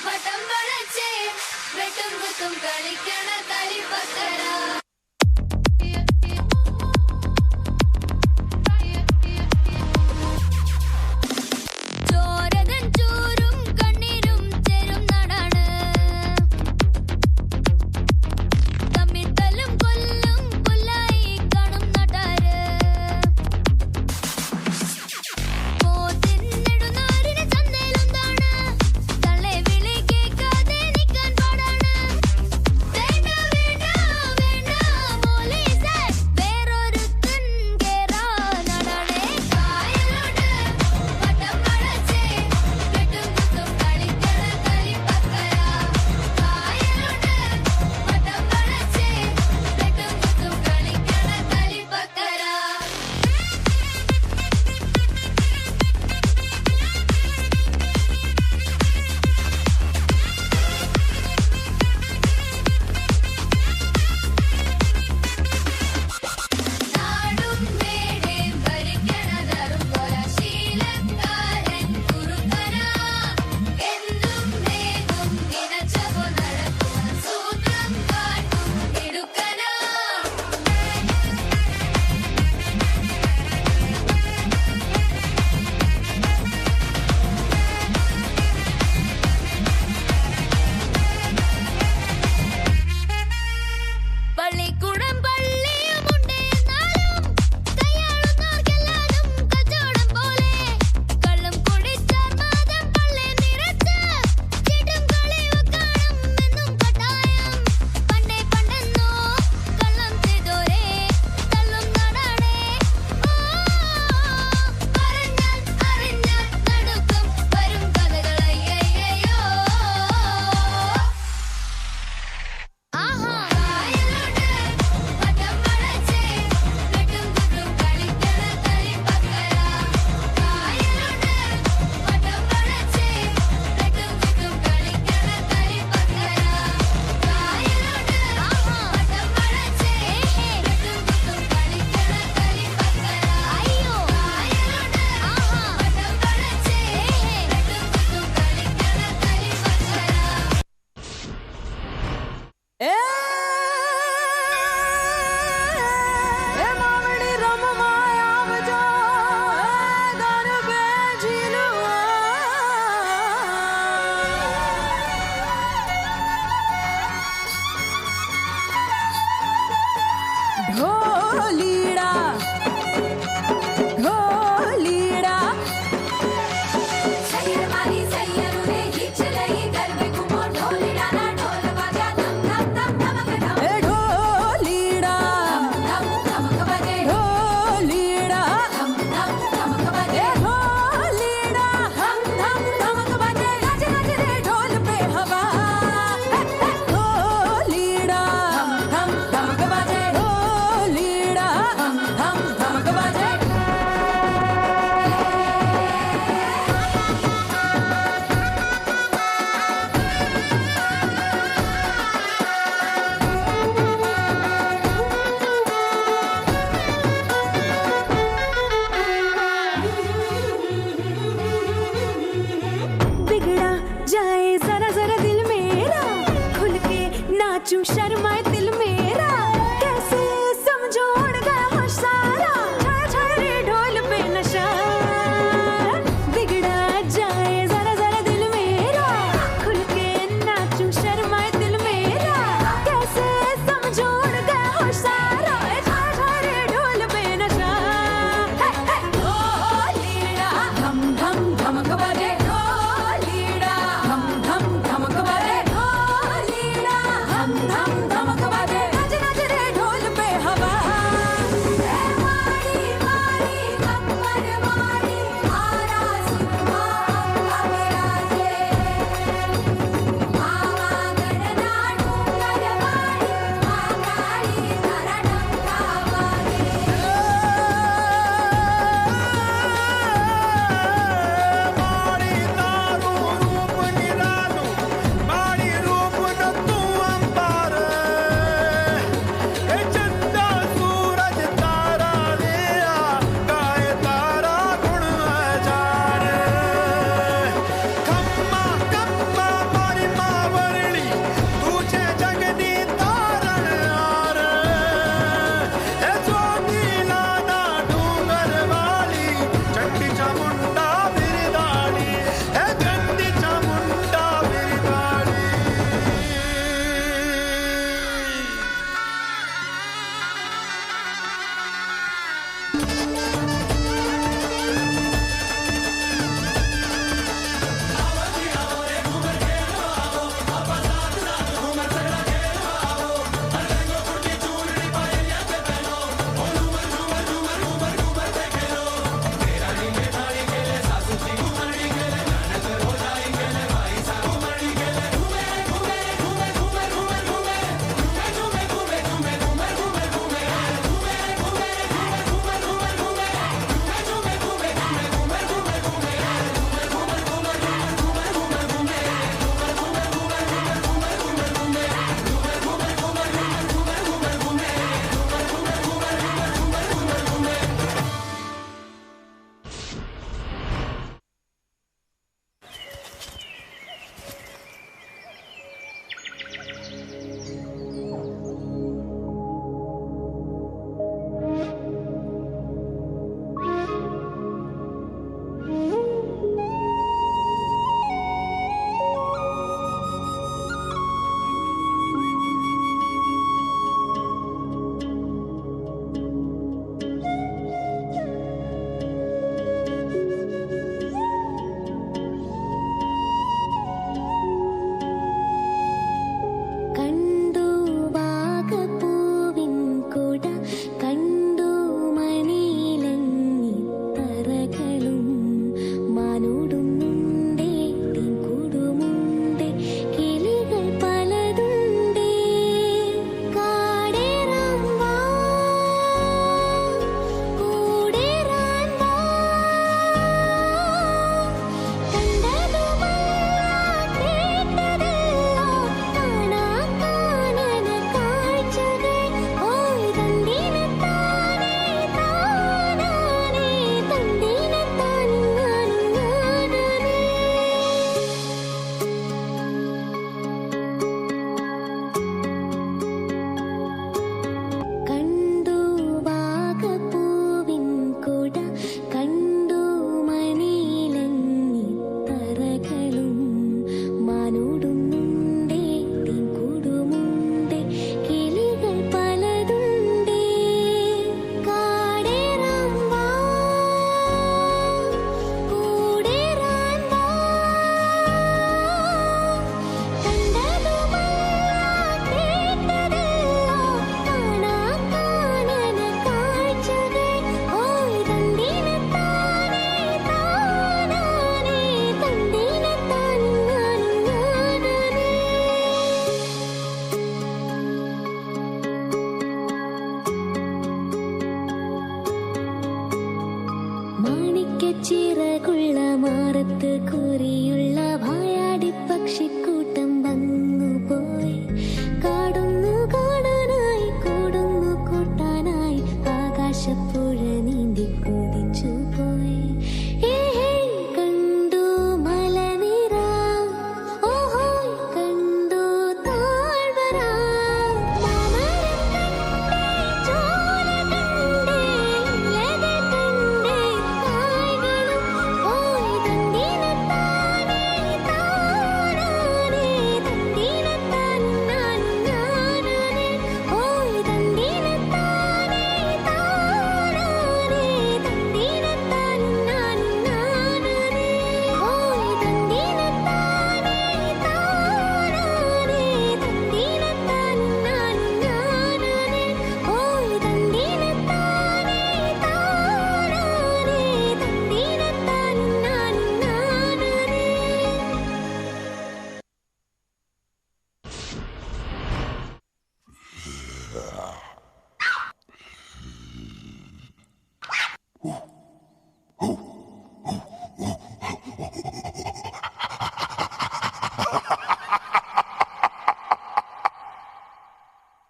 വട്ടം വളച്ചേ വെട്ടും കുത്തും കളിക്കണ കളിപ്പക്കര. ചോരതൻ ചൂരും കണ്ണീരും ചേരും നാടാണ്. തമ്മിൽ തല്ലും കൊല്ലും കൊല്ലായി കാണും നാട്ടാര്. പോത്തിൻ നെടുനാരിന് ചന്തയിലൊന്നാണ്. തള്ളെ വിളി കേൾക്കാതെ നിൽക്കാൻ പാടാണ്. नाचूं शर्माए दिल मेरा कैसे समझो उड़ गया होश सारा छाया छाया रे ढोल पे नशा बिगड़ा जाए जरा जरा दिल मेरा खुल के नाचूं शर्माए दिल मेरा कैसे समझो उड़ गया होश सारा छाया छाया रे ढोल पे नशा ओ लीड़ा धम धम धमक बजे ओ लीड़ा धम धम धमक बजे ओ लीड़ा धम धम धमक बजे नच नच रे ढोल पे हवा मारी मारी कमर मारी आरा सिंहा अमराजे मावा गणना डूंगर मारी माकाली धरा डंका वागे माड़ी तारू रूप निरालू माड़ी रूप न तू अंबार ए चंदा सूरज तारा लिया गाए तारा गुण हजार खम्मा कम्मा मारी मावरणी तुझे जगनी तारण यार ए ज्योति लाना डूंगर वाली चंडी चामुंडा बिरदाड़ी ए चंडी चामुंडा बिरदाड़ी കണ്ടു വാഗപ്പൂവിൻ കുട കണ്ടു മണിയിലങ്ങിത്തറകളും മാനോടുന്നുണ്ടേ തീൻകൂടുമുണ്ടേ കിളികൾ പലതുണ്ടേ കാടേറാൻ വാ കൂടേറാൻ വാ കണ്ടതുമല്ല കേട്ടതെല്ലാം കാണാ കാനന കാഴ്ചകൾ ഓയ് തന്തിനത്താനേ താനാനേ തന്തിനത്താനും ഞാനും ഞാനാനേ കണ്ടു വാഗപ്പൂവിൻ കുട കണ്ടു മണിയിലങ്ങിത്തറകളും മാനോടുന്നുണ്ടേ തീൻകൂടുമുണ്ടേ കിളികൾ പലതുണ്ടേ കാടേറാൻ വാ കൂടേറാൻ വാ കണ്ടതുമല്ല കേട്ടതെല്ലാം കാണാ കാനന കാഴ്ചകൾ ഓയ് തന്തിനത്താനേ താനാനേ തന്തിനത്താനും ഞാനും ഞാനാനേ മാണിക്യച്ചിറകുള്ള മാറത്ത് കൂറിയുള്ള വായാടി പക്ഷിക്കൂട്ടം വന്നു പോയി കാടുന്നു കാണാനായി കൂടുന്നു കൂട്ടാനായി ആകാശപ്പുഴ നീന്തി കുതിച്ചു പോയി കണ്ടു മലനിര ഓഹോ കണ്ടു താഴ്വര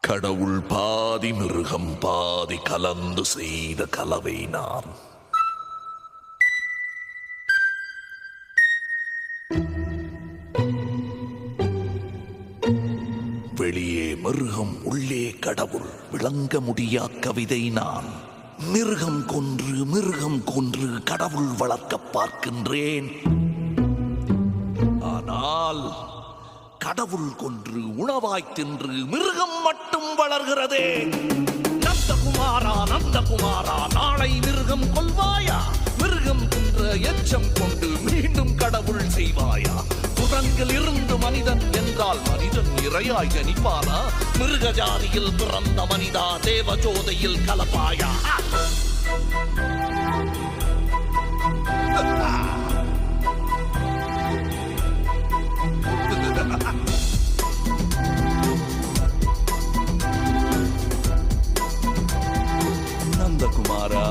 கடவுள் பாதி மிருகம் பாதி கலந்து செய்த கலவை நான். வெளியே மிருகம் உள்ளே கடவுள் விளங்க முடியா கவிதை நான். மிருகம் கொன்று கடவுள் வளர்க்க பார்க்கின்றேன். ஆனால் கடவுள் கொன்று உணவாய் தின்று மிருகம் மட்டும் வளர்கிறதே. நந்தகுமாரா நாளை மிருகம் கொல்வாயா? மிருகம் தின்ற எச்சம் கொண்டு மீண்டும் கடவுள் செய்வாயா? குரங்கில் இருந்து மனிதன் என்றால் மனிதன் இரையாய் ஜனிப்பானா? மிருக ஜாதியில் பிறந்த மனிதா தேவஜோதையில் கலப்பாயா? நந்தகுமாரா,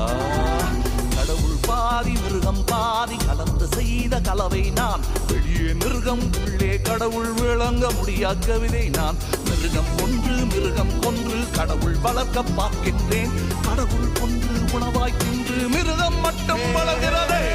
கடவுள் பாதி மிருகம் பாதி கலந்து செய்த கலவை நான். வெளியே மிருகம் உள்ளே கடவுள் விளங்க முடியா கவிதை நான். மிருகம் கொன்று கடவுள் வளர்க்க பார்க்கின்றேன். கடவுள் கொன்று உணவாய் தின்று மிருகம் மட்டும் வளர்கிறதே.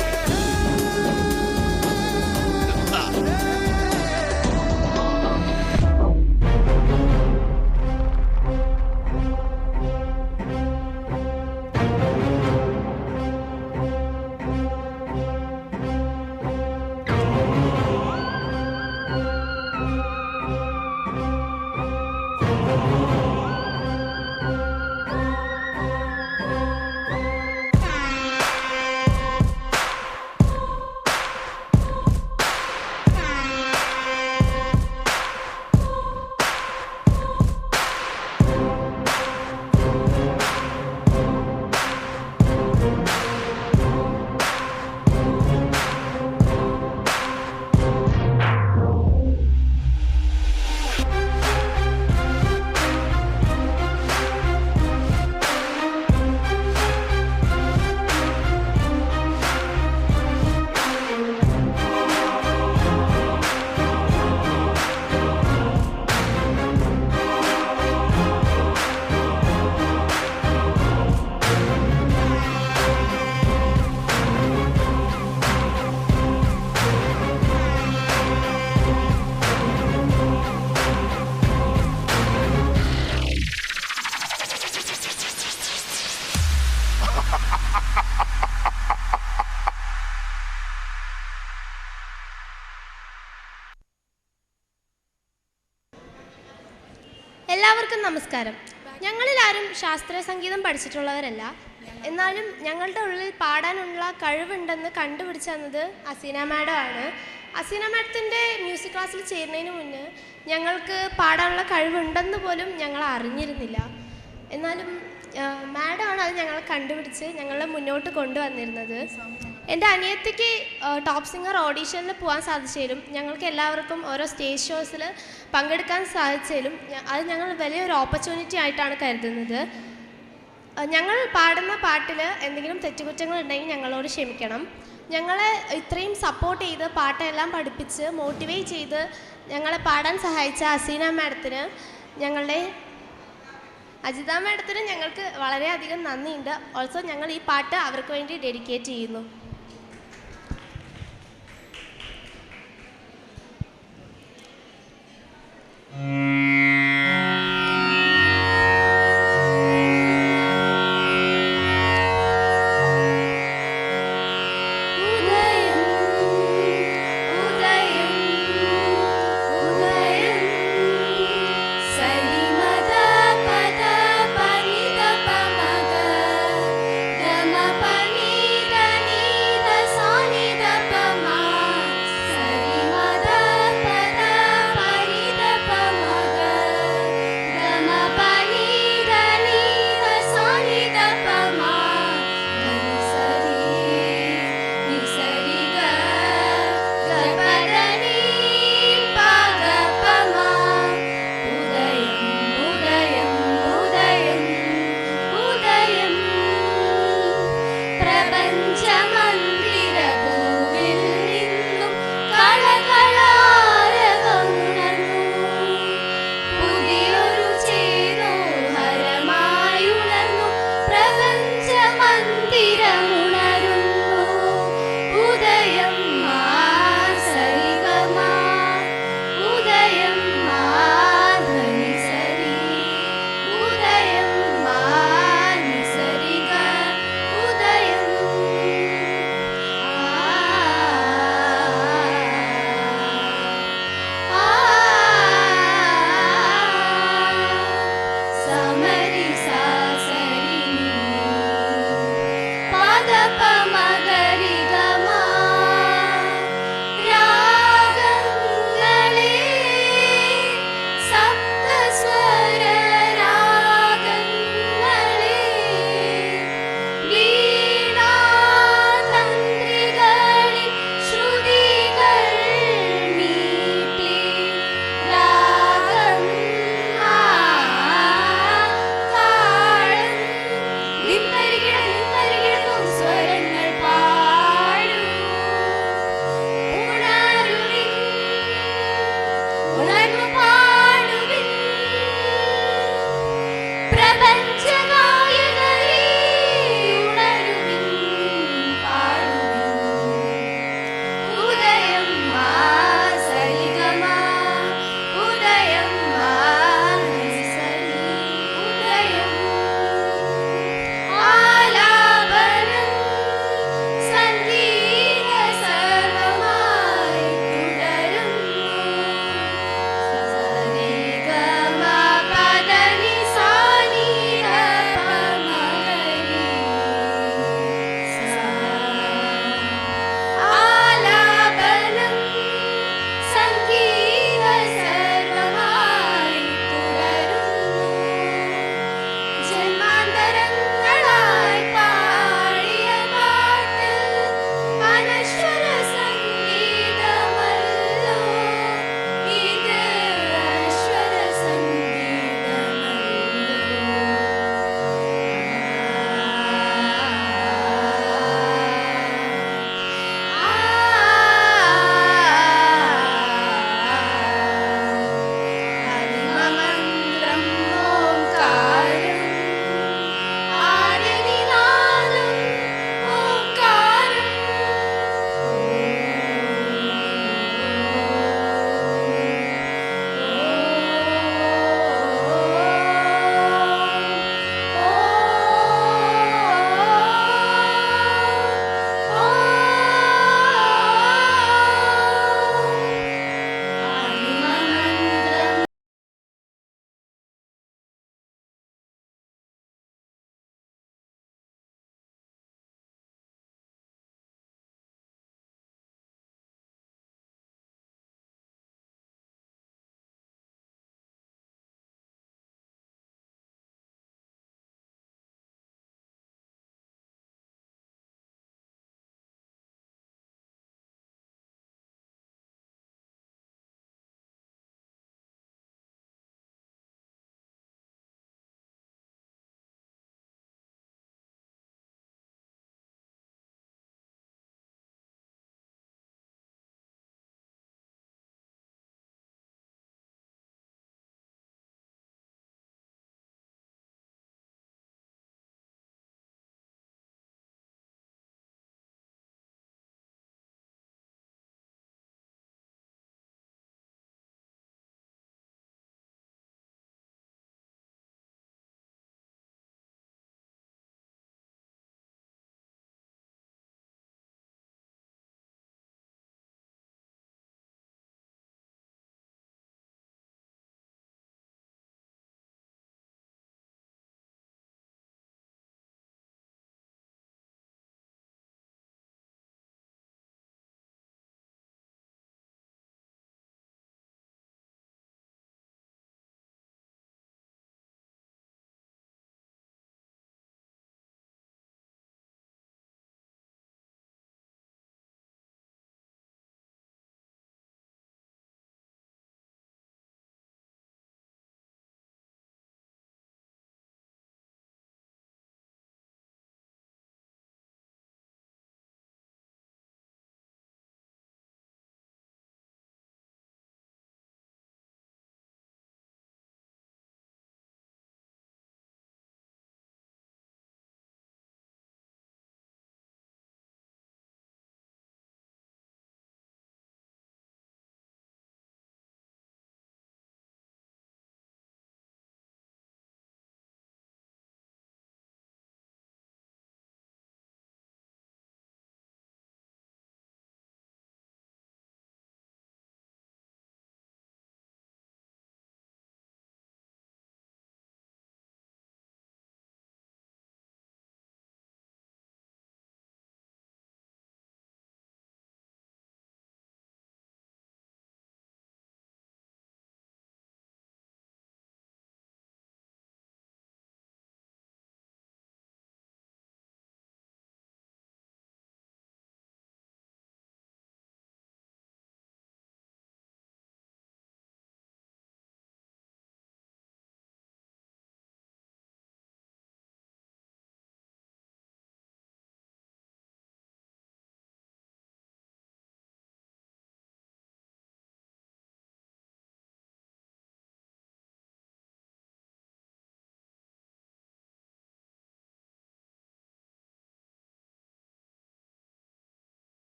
എല്ലാവർക്കും നമസ്കാരം. ഞങ്ങളിലാരും ശാസ്ത്രീയ സംഗീതം പഠിച്ചിട്ടുള്ളവരല്ല. എന്നാലും ഞങ്ങളുടെ ഉള്ളിൽ പാടാനുള്ള കഴിവുണ്ടെന്ന് കണ്ടുപിടിച്ചു തന്നത് അസീന മാഡം ആണ്. അസീന മാഡത്തിൻ്റെ മ്യൂസിക് ക്ലാസ്സിൽ ചേരുന്നതിന് മുന്നേ ഞങ്ങൾക്ക് പാടാനുള്ള കഴിവുണ്ടെന്ന് പോലും ഞങ്ങൾ അറിഞ്ഞിരുന്നില്ല. എന്നാലും മാഡമാണ് അത് ഞങ്ങളെ കണ്ടുപിടിച്ച് ഞങ്ങളെ മുന്നോട്ട് കൊണ്ടുവന്നിരുന്നത്. എൻ്റെ അനിയത്തിക്ക് ടോപ്പ് സിംഗർ ഓഡീഷനിൽ പോകാൻ സാധിച്ചതിലും ഞങ്ങൾക്ക് എല്ലാവർക്കും ഓരോ സ്റ്റേജ് ഷോസിൽ പങ്കെടുക്കാൻ സാധിച്ചതിലും അത് ഞങ്ങൾ വലിയൊരു ഓപ്പർച്യൂണിറ്റി ആയിട്ടാണ് കരുതുന്നത്. ഞങ്ങൾ പാടുന്ന പാട്ടിൽ എന്തെങ്കിലും തെറ്റുകുറ്റങ്ങളുണ്ടെങ്കിൽ ഞങ്ങളോട് ക്ഷമിക്കണം. ഞങ്ങളെ ഇത്രയും സപ്പോർട്ട് ചെയ്ത് പാട്ടെല്ലാം പഠിപ്പിച്ച് മോട്ടിവേറ്റ് ചെയ്ത് ഞങ്ങളെ പാടാൻ സഹായിച്ച അസീന മാഡത്തിന്, ഞങ്ങളുടെ അജിത മാഡത്തിന് ഞങ്ങൾക്ക് വളരെയധികം നന്ദിയുണ്ട്. ഓൾസോ ഞങ്ങൾ ഈ പാട്ട് അവർക്ക് വേണ്ടി ഡെഡിക്കേറ്റ് ചെയ്യുന്നു.